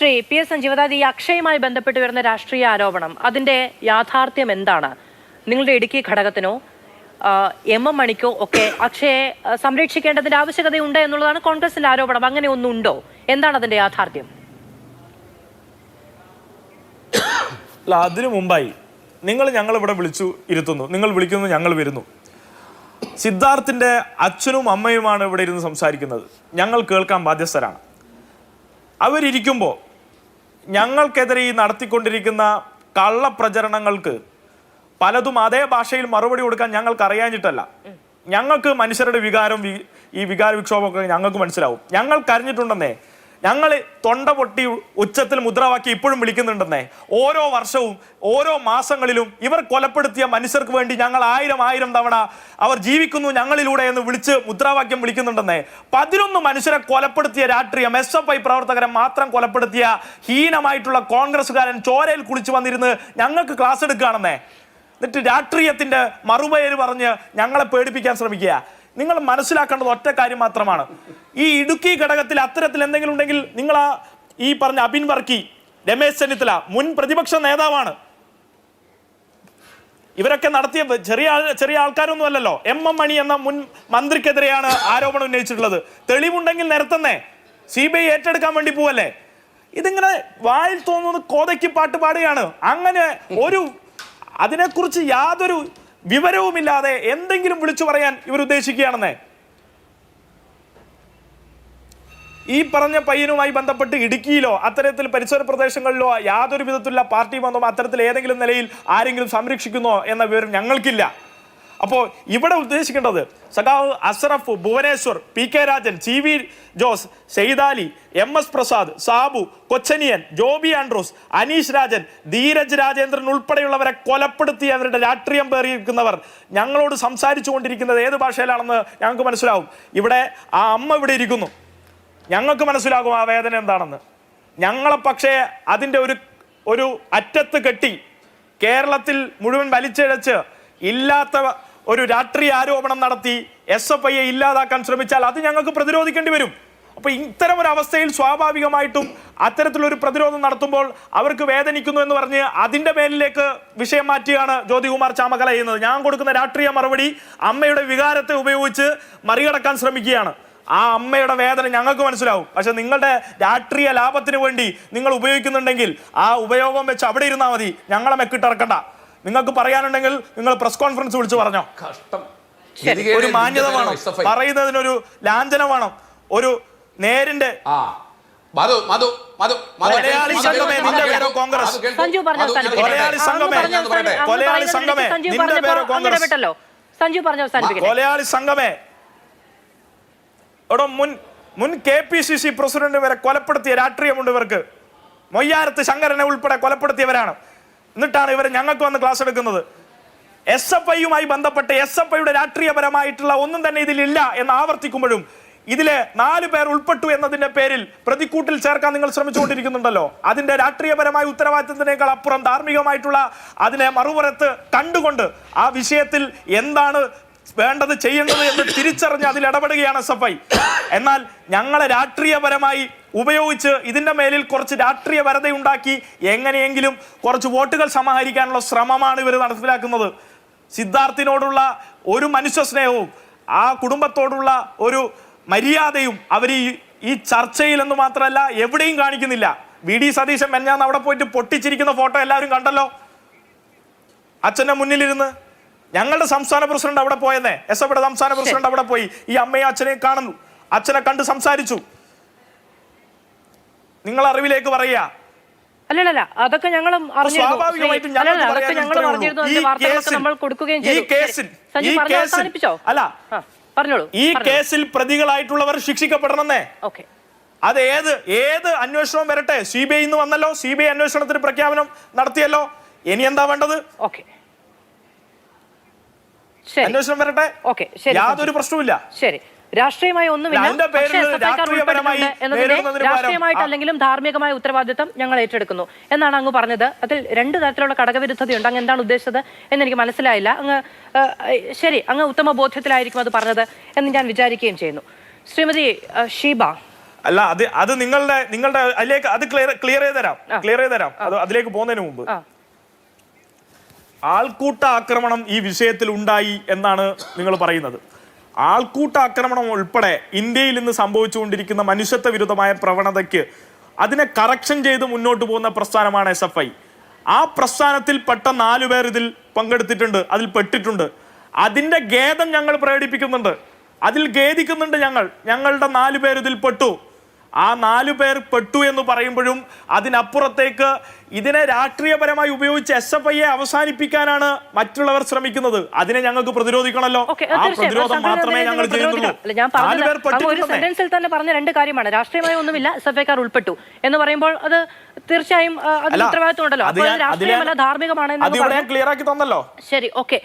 Shri P S Sanjeev, അതായത് ഈ അക്ഷയയുമായി ബന്ധപ്പെട്ട് വരുന്ന രാഷ്ട്രീയ ആരോപണം, അതിന്റെ യാഥാർത്ഥ്യം എന്താണ്? നിങ്ങളുടെ ഇടുക്കി ഘടകത്തിനോ എം എം മണിക്കോ ഒക്കെ അക്ഷയെ സംരക്ഷിക്കേണ്ടതിന്റെ ആവശ്യകതയുണ്ട് എന്നുള്ളതാണ് കോൺഗ്രസിന്റെ ആരോപണം. അങ്ങനെ ഒന്നുണ്ടോ? എന്താണ് അതിന്റെ യാഥാർത്ഥ്യം? അല്ല, അതിനു മുമ്പായി ഞങ്ങൾ ഇവിടെ വിളിച്ചു ഇരുത്തുന്നു, നിങ്ങൾ വിളിക്കുന്നു, ഞങ്ങൾ വരുന്നു. സിദ്ധാർത്ഥിന്റെ അച്ഛനും അമ്മയുമാണ് ഇവിടെ ഇരുന്ന് സംസാരിക്കുന്നത്. ഞങ്ങൾ കേൾക്കാൻ ബാധ്യസ്ഥരാണ്. അവരിയ്ക്കുമ്പോൾ ഞങ്ങൾക്കെതിരെ ഈ നടത്തിക്കൊണ്ടിരിക്കുന്ന കള്ളപ്രചരണങ്ങൾക്ക് പലതും അതേ ഭാഷയിൽ മറുപടി കൊടുക്കാൻ ഞങ്ങൾക്ക് അറിയാഞ്ഞിട്ടല്ല. ഞങ്ങൾക്ക് മനുഷ്യരുടെ വികാരം, ഈ വികാര വിക്ഷോഭമൊക്കെ ഞങ്ങൾക്ക് മനസ്സിലാവും. ഞങ്ങൾ കരഞ്ഞിട്ടുണ്ടെന്നേ, ഞങ്ങൾ തൊണ്ട പൊട്ടി ഉച്ചത്തിൽ മുദ്രാവാക്യം ഇപ്പോഴും വിളിക്കുന്നുണ്ടെന്നേ. ഓരോ വർഷവും ഓരോ മാസങ്ങളിലും ഇവർ കൊലപ്പെടുത്തിയ മനുഷ്യർക്ക് വേണ്ടി ഞങ്ങൾ ആയിരം തവണ അവർ ജീവിക്കുന്നു ഞങ്ങളിലൂടെ എന്ന് വിളിച്ച് മുദ്രാവാക്യം വിളിക്കുന്നുണ്ടെന്നേ. 11 മനുഷ്യരെ കൊലപ്പെടുത്തിയ രാഷ്ട്രീയം, SFI പ്രവർത്തകരെ മാത്രം കൊലപ്പെടുത്തിയ ഹീനമായിട്ടുള്ള കോൺഗ്രസ്സുകാരൻ ചോരയിൽ കുളിച്ചു വന്നിരുന്ന് ഞങ്ങൾക്ക് ക്ലാസ് എടുക്കുകയാണെന്നേ. എന്നിട്ട് രാഷ്ട്രീയത്തിന്റെ മറുപേര് പറഞ്ഞ് ഞങ്ങളെ പേടിപ്പിക്കാൻ ശ്രമിക്കുക. നിങ്ങൾ മനസ്സിലാക്കേണ്ടത് ഒറ്റ കാര്യം മാത്രമാണ്. ഈ ഇടുക്കി ഘടകത്തിൽ അത്തരത്തിൽ എന്തെങ്കിലും ഉണ്ടെങ്കിൽ നിങ്ങൾ ഈ പറഞ്ഞ അബിൻ വർക്കി, രമേശ് ചെന്നിത്തല മുൻ പ്രതിപക്ഷ നേതാവാണ്. ഇവരൊക്കെ നടത്തിയ ചെറിയ ആൾക്കാരൊന്നും അല്ലല്ലോ. MM മണി എന്ന മുൻ മന്ത്രിക്കെതിരെയാണ് ആരോപണം ഉന്നയിച്ചിട്ടുള്ളത്. തെളിവുണ്ടെങ്കിൽ നിരത്തുന്നേ. CBI ഏറ്റെടുക്കാൻ വേണ്ടി പോവല്ലേ? ഇതിങ്ങനെ വായിൽ തോന്നുന്നത് കോതയ്ക്ക് പാട്ട് പാടുകയാണ്. അങ്ങനെ അതിനെക്കുറിച്ച് യാതൊരു വിവരവുമില്ലാതെ എന്തെങ്കിലും വിളിച്ചു പറയാൻ ഇവർ ഉദ്ദേശിക്കുകയാണെന്നേ. ഈ പറഞ്ഞ പയ്യനുമായി ബന്ധപ്പെട്ട് ഇടുക്കിയിലോ അത്തരത്തിൽ പരിസര പ്രദേശങ്ങളിലോ യാതൊരു വിധത്തിലുള്ള പാർട്ടി ബന്ധമോ അത്തരത്തിൽ ഏതെങ്കിലും നിലയിൽ ആരെങ്കിലും സംരക്ഷിക്കുന്നോ എന്ന വിവരം ഞങ്ങൾക്കില്ല. അപ്പോൾ ഇവിടെ ഉദ്ദേശിക്കേണ്ടത് സഖാവ് Ashraf, Bhubaneswar, PK Rajan, CV Jose, Saithali, MS Prasad, Sabu, Kochaniyan, Joby Andrews, Aneesh Rajan, Dheeraj Rajendran ഉൾപ്പെടെയുള്ളവരെ കൊലപ്പെടുത്തി അവരുടെ രാഷ്ട്രീയം പേറിയിരിക്കുന്നവർ ഞങ്ങളോട് സംസാരിച്ചു കൊണ്ടിരിക്കുന്നത് ഏത് ഭാഷയിലാണെന്ന് ഞങ്ങൾക്ക് മനസ്സിലാവും. ഇവിടെ ആ അമ്മ ഇവിടെ ഇരിക്കുന്നു. ഞങ്ങൾക്ക് മനസ്സിലാകും ആ വേദന എന്താണെന്ന്. ഞങ്ങളെ പക്ഷേ അതിൻ്റെ ഒരു അറ്റത്ത് കെട്ടി കേരളത്തിൽ മുഴുവൻ വലിച്ചിഴച്ച് ഇല്ലാത്ത ഒരു രാഷ്ട്രീയ ആരോപണം നടത്തി SFIയെ ഇല്ലാതാക്കാൻ ശ്രമിച്ചാൽ അത് ഞങ്ങൾക്ക് പ്രതിരോധിക്കേണ്ടി വരും. അപ്പൊ ഇത്തരം ഒരു അവസ്ഥയിൽ സ്വാഭാവികമായിട്ടും അത്തരത്തിലൊരു പ്രതിരോധം നടത്തുമ്പോൾ അവർക്ക് വേദനിക്കുന്നു എന്ന് പറഞ്ഞ് അതിന്റെ മേലിലേക്ക് വിഷയം മാറ്റിയാണ് ജ്യോതികുമാർ ചാമക്കല ചെയ്യുന്നത്. ഞാൻ കൊടുക്കുന്ന രാഷ്ട്രീയ മറുപടി അമ്മയുടെ വികാരത്തെ ഉപയോഗിച്ച് മറികടക്കാൻ ശ്രമിക്കുകയാണ്. ആ അമ്മയുടെ വേദന ഞങ്ങൾക്ക് മനസ്സിലാവും. പക്ഷെ നിങ്ങളുടെ രാഷ്ട്രീയ ലാഭത്തിന് വേണ്ടി നിങ്ങൾ ഉപയോഗിക്കുന്നുണ്ടെങ്കിൽ ആ ഉപയോഗം വെച്ച് അവിടെ ഇരുന്നാൽ മതി. ഞങ്ങളെ മെക്കിട്ടിറക്കണ്ട. നിങ്ങൾക്ക് പറയാനുണ്ടെങ്കിൽ നിങ്ങൾ പ്രസ് കോൺഫറൻസ് വിളിച്ച് പറഞ്ഞോ. കഷ്ടം. ഒരു മാന്യത വേണം, പറയുന്നതിനൊരു ലാഞ്ചന വേണം, ഒരു നേരിന്റെ കൊലയാളി സംഘമേ നിന്റെ പേരോ കോൺഗ്രസ്, കൊലയാളി സംഘമേ നിന്റെ പേരോ കോൺഗ്രസ്, കൊലയാളി സംഘമേ ഇവിടെ മുൻ KPCC പ്രസിഡന്റ് വരെ കൊലപ്പെടുത്തിയ രാഷ്ട്രീയമുണ്ട് ഇവർക്ക്. മൊയ്യാരത്ത് ശങ്കരനെ ഉൾപ്പെടെ കൊലപ്പെടുത്തിയവരാണ്. എന്നിട്ടാണ് ഇവർ ഞങ്ങൾക്ക് വന്ന് ക്ലാസ് എടുക്കുന്നത്. SFIയുമായി ബന്ധപ്പെട്ട് SFIയുടെ രാഷ്ട്രീയപരമായിട്ടുള്ള ഒന്നും തന്നെ ഇതിലില്ല എന്ന് ആവർത്തിക്കുമ്പോഴും ഇതിലെ 4 പേർ ഉൾപ്പെട്ടു എന്നതിന്റെ പേരിൽ പ്രതിക്കൂട്ടിൽ ചേർക്കാൻ നിങ്ങൾ ശ്രമിച്ചുകൊണ്ടിരിക്കുന്നുണ്ടല്ലോ. അതിന്റെ രാഷ്ട്രീയപരമായ ഉത്തരവാദിത്തത്തിനേക്കാൾ അപ്പുറം ധാർമ്മികമായിട്ടുള്ള അതിനെ മറുപുറത്ത് കണ്ടുകൊണ്ട് ആ വിഷയത്തിൽ എന്താണ് വേണ്ടത് ചെയ്യേണ്ടത് എന്ന് തിരിച്ചറിഞ്ഞ് അതിൽ ഇടപെടുകയാണ് SFI. എന്നാൽ ഞങ്ങളെ രാഷ്ട്രീയപരമായി ഉപയോഗിച്ച് ഇതിന്റെ മേലിൽ കുറച്ച് രാഷ്ട്രീയ വരതയുണ്ടാക്കി എങ്ങനെയെങ്കിലും കുറച്ച് വോട്ടുകൾ സമാഹരിക്കാനുള്ള ശ്രമമാണ് ഇവർ നടപ്പിലാക്കുന്നത്. സിദ്ധാർത്ഥിനോടുള്ള ഒരു മനുഷ്യ സ്നേഹവും ആ കുടുംബത്തോടുള്ള ഒരു മര്യാദയും അവർ ഈ ചർച്ചയിൽ എന്ന് മാത്രമല്ല എവിടെയും കാണിക്കുന്നില്ല. VD സതീശൻ മെഞ്ഞാന്ന് അവിടെ പോയിട്ട് പൊട്ടിച്ചിരിക്കുന്ന ഫോട്ടോ എല്ലാവരും കണ്ടല്ലോ. അച്ഛൻ്റെ മുന്നിലിരുന്ന് ഞങ്ങളുടെ സംസ്ഥാന പ്രസിഡന്റ് അവിടെ പോയെന്നേ. SFIയുടെ സംസ്ഥാന പ്രസിഡന്റ് അവിടെ പോയി ഈ അമ്മയും അച്ഛനെയും കാണുന്നു. അച്ഛനെ കണ്ട് സംസാരിച്ചു. നിങ്ങൾ അറിവിലേക്ക് പറയുക. അല്ലല്ല, അതൊക്കെ ഞങ്ങളും ഈ കേസിൽ പ്രതികളായിട്ടുള്ളവർ ശിക്ഷിക്കപ്പെടണമെന്നേ. അത് ഏത് അന്വേഷണവും വരട്ടെ. CBI വന്നല്ലോ, CBI അന്വേഷണത്തിന് പ്രഖ്യാപനം നടത്തിയല്ലോ. ഇനി എന്താ വേണ്ടത്? അന്വേഷണം വരട്ടെ, യാതൊരു പ്രശ്നവുമില്ല. ശരി, രാഷ്ട്രീയമായി ഒന്നുമില്ല. രാഷ്ട്രീയമായിട്ടല്ലെങ്കിലും ധാർമ്മികമായ ഉത്തരവാദിത്തം ഞങ്ങൾ ഏറ്റെടുക്കുന്നു എന്നാണ് അങ്ങ് പറഞ്ഞത്. അതിൽ 2 തരത്തിലുള്ള ഘടകവിരുദ്ധതയുണ്ട്. അങ്ങ് എന്താണ് ഉദ്ദേശിച്ചത് എന്നെനിക്ക് മനസ്സിലായില്ല. ശരി, അങ്ങ് ഉത്തമ ബോധ്യത്തിലായിരിക്കും അത് പറഞ്ഞത് എന്ന് ഞാൻ വിചാരിക്കുകയും ചെയ്യുന്നു. ശ്രീമതി ഷീബ, അല്ല അത് നിങ്ങളുടെ അതിലേക്ക് അത് ക്ലിയർ ചെയ്ത് തരാം അത് അതിലേക്ക് പോകുന്നതിന് മുമ്പ് ആൾക്കൂട്ട ആക്രമണം ഈ വിഷയത്തിൽ ഉണ്ടായി എന്നാണ് നിങ്ങൾ പറയുന്നത്. ആൾക്കൂട്ട ആക്രമണം ഉൾപ്പെടെ ഇന്ത്യയിൽ ഇന്ന് സംഭവിച്ചുകൊണ്ടിരിക്കുന്ന മനുഷ്യത്വ വിരുദ്ധമായ പ്രവണതയ്ക്ക് അതിനെ കറക്ഷൻ ചെയ്ത് മുന്നോട്ട് പോകുന്ന പ്രസ്ഥാനമാണ് SFI. ആ പ്രസ്ഥാനത്തിൽ പെട്ട 4 പേർ ഇതിൽ പങ്കെടുത്തിട്ടുണ്ട്, അതിൽ പെട്ടിട്ടുണ്ട്. അതിന്റെ ഖേദം ഞങ്ങൾ പ്രകടിപ്പിക്കുന്നുണ്ട്, അതിൽ ഖേദിക്കുന്നുണ്ട്. ഞങ്ങളുടെ 4 പേർ ഇതിൽ പെട്ടു. ആ 4 പേർ പെട്ടു എന്ന് പറയുമ്പോഴും അതിനപ്പുറത്തേക്ക് ഇതിനെ രാഷ്ട്രീയപരമായി ഉപയോഗിച്ച് SFIയെ അവസാനിപ്പിക്കാനാണ് മറ്റുള്ളവർ ശ്രമിക്കുന്നത്. അതിനെ ഞങ്ങൾക്ക് പ്രതിരോധിക്കണമല്ലോ. ആ പ്രതിരോധം മാത്രമേ ഞങ്ങൾ ചെയ്യുന്നുള്ളൂ. ഒരു സെന്റൻസിൽ തന്നെ പറഞ്ഞ 2 കാര്യമാണ്. രാഷ്ട്രീയമായി ഒന്നുമില്ല, SFIക്കാർ ഉൾപ്പെട്ടു എന്ന് പറയുമ്പോൾ അത് തീർച്ചയായും അതിന് ഉത്തരവാദിത്വം ഉണ്ടല്ലോ. രാഷ്ട്രീയമല്ല, ധാർമ്മികമാണ്. ക്ലിയർ ആക്കി തന്നല്ലോ. ശരി, ഓക്കെ.